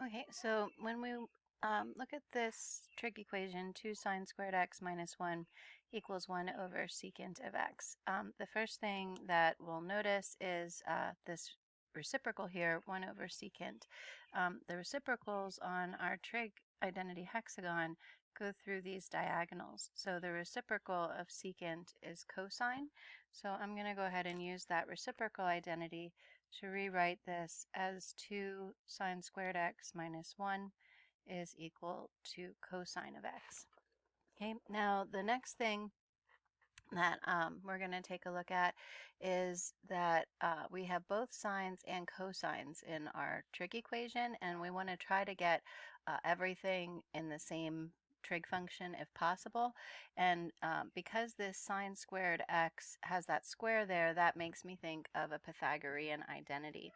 Okay, so when we look at this trig equation, 2 sine squared x minus 1 equals 1 over secant of x. The first thing that we'll notice is this reciprocal here, 1 over secant. The reciprocals on our trig identity hexagon go through these diagonals. So the reciprocal of secant is cosine. So I'm going to go ahead and use that reciprocal identity to rewrite this as 2 sine squared x minus 1 is equal to cosine of x. Okay, now the next thing that we're going to take a look at is that we have both sines and cosines in our trig equation, and we want to try to get everything in the same trig function if possible. And because this sine squared x has that square there, that makes me think of a Pythagorean identity.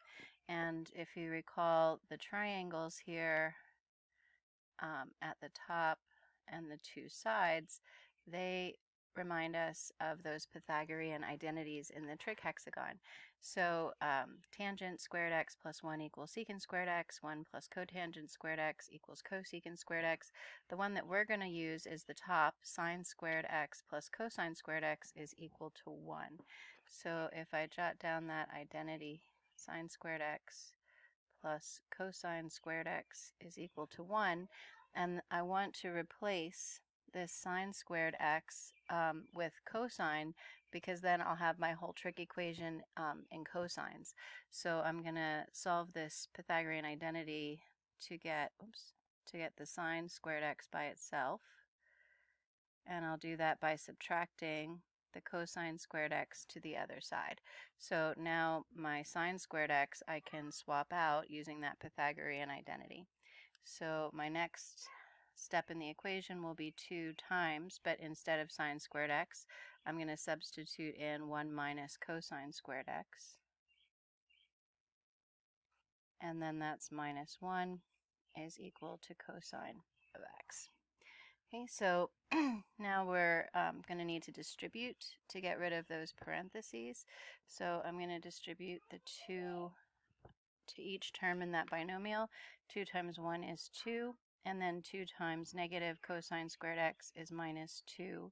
And if you recall the triangles here at the top and the two sides, they remind us of those Pythagorean identities in the trig hexagon. So tangent squared x plus 1 equals secant squared x, 1 plus cotangent squared x equals cosecant squared x. The one that we're going to use is the top, sine squared x plus cosine squared x is equal to 1. So if I jot down that identity, sine squared x plus cosine squared x is equal to 1, and I want to replace this sine squared x with cosine, because then I'll have my whole trig equation in cosines. So I'm going to solve this Pythagorean identity to get the sine squared x by itself, and I'll do that by subtracting the cosine squared x to the other side. So now my sine squared x I can swap out using that Pythagorean identity. So my next step in the equation will be 2 times, but instead of sine squared x, I'm going to substitute in 1 minus cosine squared x. And then that's minus 1 is equal to cosine of x. Okay, so now we're going to need to distribute to get rid of those parentheses. So I'm going to distribute the 2 to each term in that binomial. 2 times 1 is 2, and then 2 times negative cosine squared x is minus 2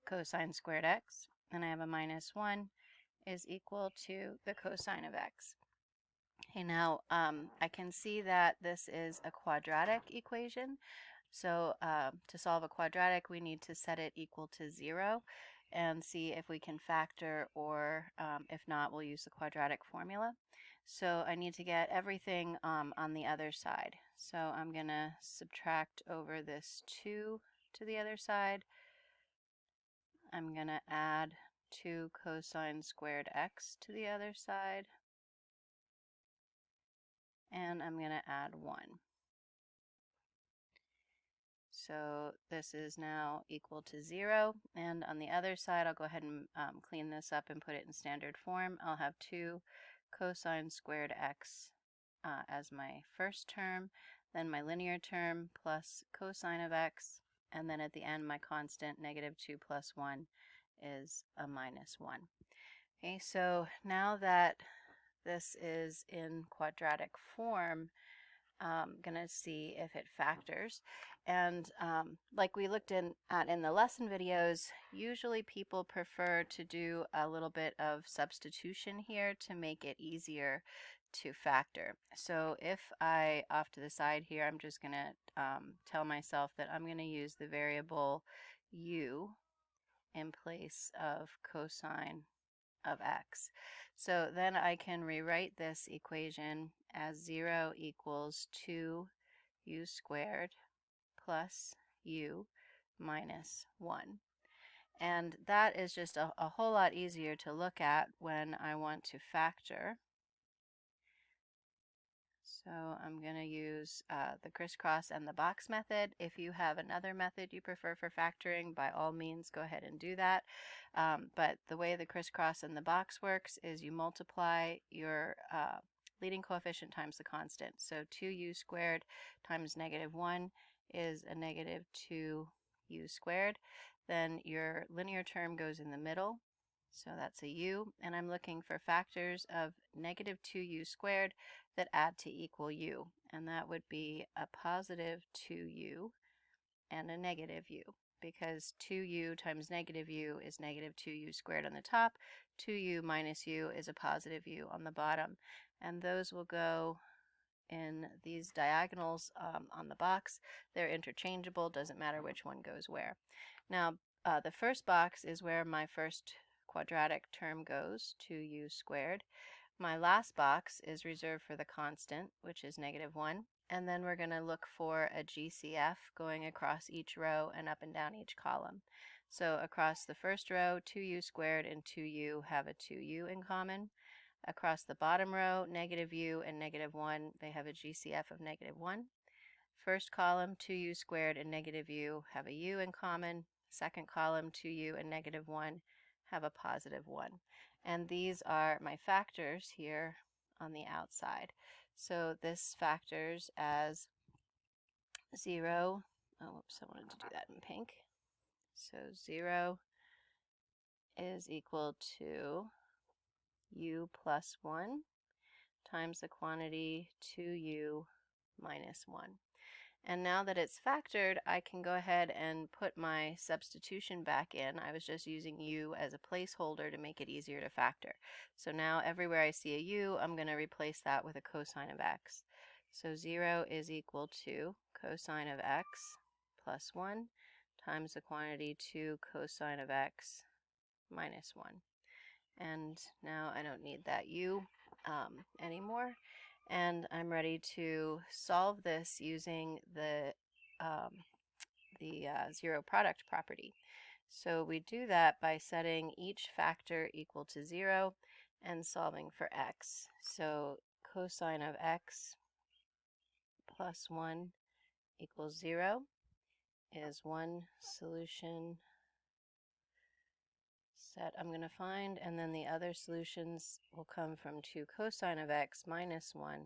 cosine squared x, and I have a minus 1 is equal to the cosine of x. Okay, now I can see that this is a quadratic equation. So to solve a quadratic, we need to set it equal to 0 and see if we can factor, or if not, we'll use the quadratic formula. So I need to get everything on the other side. So I'm going to subtract over this 2 to the other side. I'm going to add 2 cosine squared x to the other side. And I'm going to add 1. So this is now equal to 0, and on the other side I'll go ahead and clean this up and put it in standard form. I'll have 2 cosine squared x as my first term, then my linear term plus cosine of x, and then at the end my constant negative 2 plus 1 is a minus 1. Okay, so now that this is in quadratic form, I'm going to see if it factors. And like we looked at in the lesson videos, usually people prefer to do a little bit of substitution here to make it easier to factor. So if I, off to the side here, I'm just going to tell myself that I'm going to use the variable u in place of cosine of x. So then I can rewrite this equation as 0 equals 2u squared plus u minus 1. And that is just a whole lot easier to look at when I want to factor. So I'm going to use the crisscross and the box method. If you have another method you prefer for factoring, by all means go ahead and do that. But the way the crisscross and the box works is you multiply your leading coefficient times the constant. So 2u squared times negative 1 is a negative 2u squared. Then your linear term goes in the middle. So that's a u, and I'm looking for factors of negative 2u squared. that add to equal u, and that would be a positive 2u and a negative u, because 2u times negative u is negative 2u squared on the top, 2u minus u is a positive u on the bottom, and those will go in these diagonals on the box. They're interchangeable, doesn't matter which one goes where. Now, the first box is where my first quadratic term goes, 2u squared. My last box is reserved for the constant, which is negative 1. And then we're going to look for a GCF going across each row and up and down each column. So across the first row, 2u squared and 2u have a 2u in common. Across the bottom row, negative u and negative 1, they have a GCF of negative 1. First column, 2u squared and negative u have a u in common. Second column, 2u and negative 1 have a positive 1. And these are my factors here on the outside. So this factors as 0. Oh, whoops, I wanted to do that in pink. So 0 is equal to u plus 1 times the quantity 2u minus 1. And now that it's factored, I can go ahead and put my substitution back in. I was just using u as a placeholder to make it easier to factor. So now everywhere I see a u, I'm going to replace that with a cosine of x. So 0 is equal to cosine of x plus 1 times the quantity 2 cosine of x minus 1. And now I don't need that u anymore. And I'm ready to solve this using the zero product property. So we do that by setting each factor equal to 0 and solving for x. So cosine of x plus 1 equals 0 is one solution set I'm going to find, and then the other solutions will come from 2 cosine of x minus 1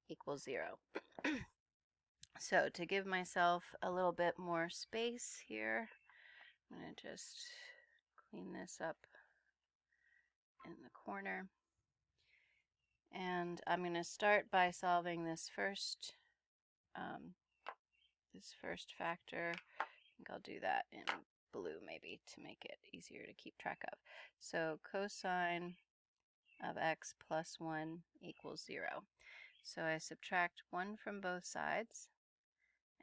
equals 0. So to give myself a little bit more space here, I'm going to just clean this up in the corner. And I'm going to start by solving this first factor. I think I'll do that in blue maybe to make it easier to keep track of. So cosine of x plus 1 equals 0. So I subtract 1 from both sides,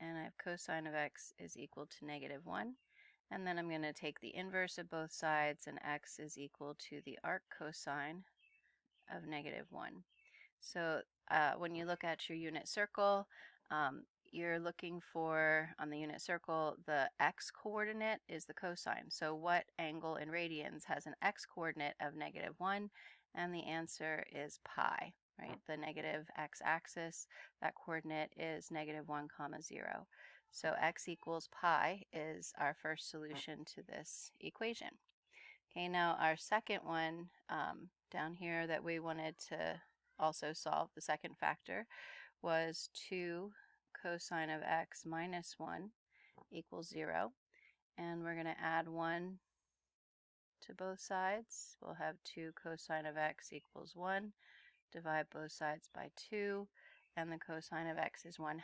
and I have cosine of x is equal to negative 1. And then I'm going to take the inverse of both sides, and x is equal to the arc cosine of negative 1. So when you look at your unit circle, you're looking for, on the unit circle, the x coordinate is the cosine. So what angle in radians has an x coordinate of negative 1? And the answer is pi, right? The negative x-axis, that coordinate is negative 1 comma 0. So x equals pi is our first solution to this equation. Okay, now our second one down here that we wanted to also solve, the second factor, was 2 cosine of x minus 1 equals 0. And we're going to add 1 to both sides. We'll have 2 cosine of x equals 1. Divide both sides by 2. And the cosine of x is 1/2.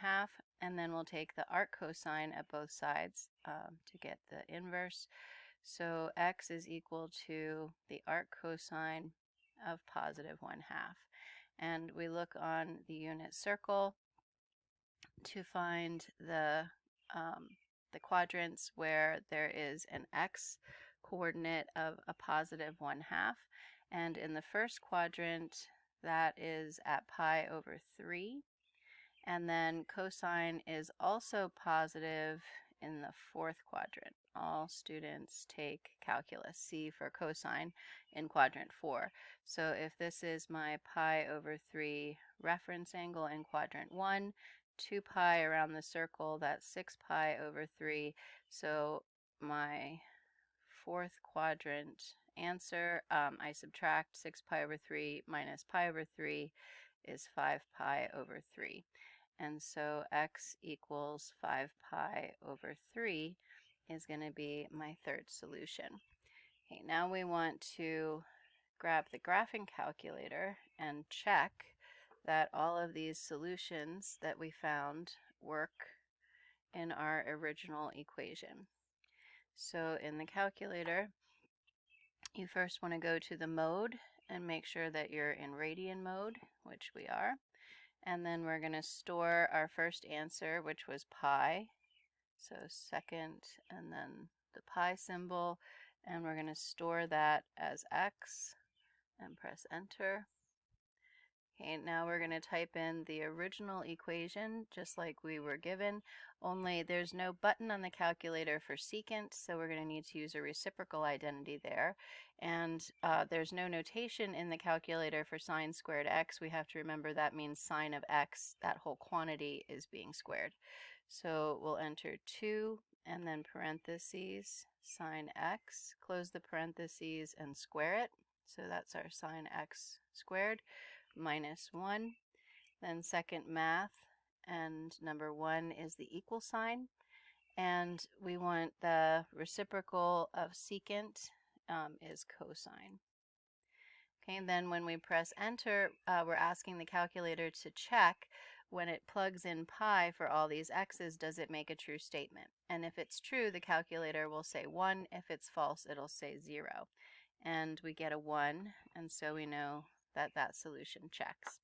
And then we'll take the arc cosine at both sides to get the inverse. So x is equal to the arc cosine of positive 1/2. And we look on the unit circle to find the quadrants where there is an x coordinate of a positive 1/2. And in the first quadrant, that is at pi over 3. And then cosine is also positive in the fourth quadrant. All students take calculus C for cosine in quadrant 4. So if this is my pi over 3 reference angle in quadrant 1, 2 pi around the circle, that's 6 pi over 3. So my fourth quadrant answer, I subtract 6 pi over 3 minus pi over 3 is 5 pi over 3. And so x equals 5 pi over 3 is going to be my third solution. Okay, now we want to grab the graphing calculator and check that all of these solutions that we found work in our original equation. So in the calculator, you first want to go to the mode and make sure that you're in radian mode, which we are. And then we're going to store our first answer, which was pi. So second, and then the pi symbol, and we're going to store that as x and press enter. Okay, now we're going to type in the original equation just like we were given, only there's no button on the calculator for secant, so we're going to need to use a reciprocal identity there. And there's no notation in the calculator for sine squared x. We have to remember that means sine of x, that whole quantity, is being squared. So we'll enter 2 and then parentheses sine x, close the parentheses and square it. So that's our sine x squared minus 1. Then second math, and number 1 is the equal sign. And we want the reciprocal of secant is cosine. Okay, and then when we press enter, we're asking the calculator to check when it plugs in pi for all these x's, does it make a true statement? And if it's true, the calculator will say 1. If it's false, it'll say 0. And we get a 1, and so we know that that solution checks.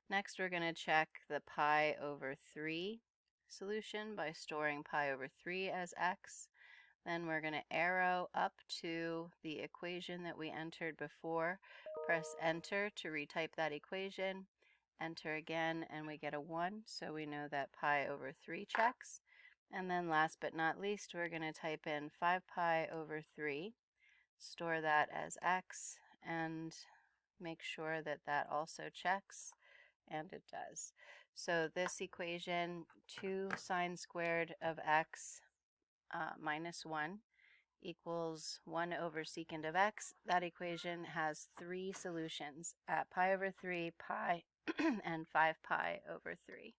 Next, we're going to check the pi over 3 solution by storing pi over 3 as x. Then we're going to arrow up to the equation that we entered before, press enter to retype that equation, enter again, and we get a 1, so we know that pi over 3 checks. And then last but not least, we're going to type in 5 pi over 3, store that as x, and make sure that that also checks, and it does. So this equation, 2 sine squared of x minus 1 equals 1 over secant of x. That equation has 3 solutions at pi over 3, pi, and 5 pi over 3.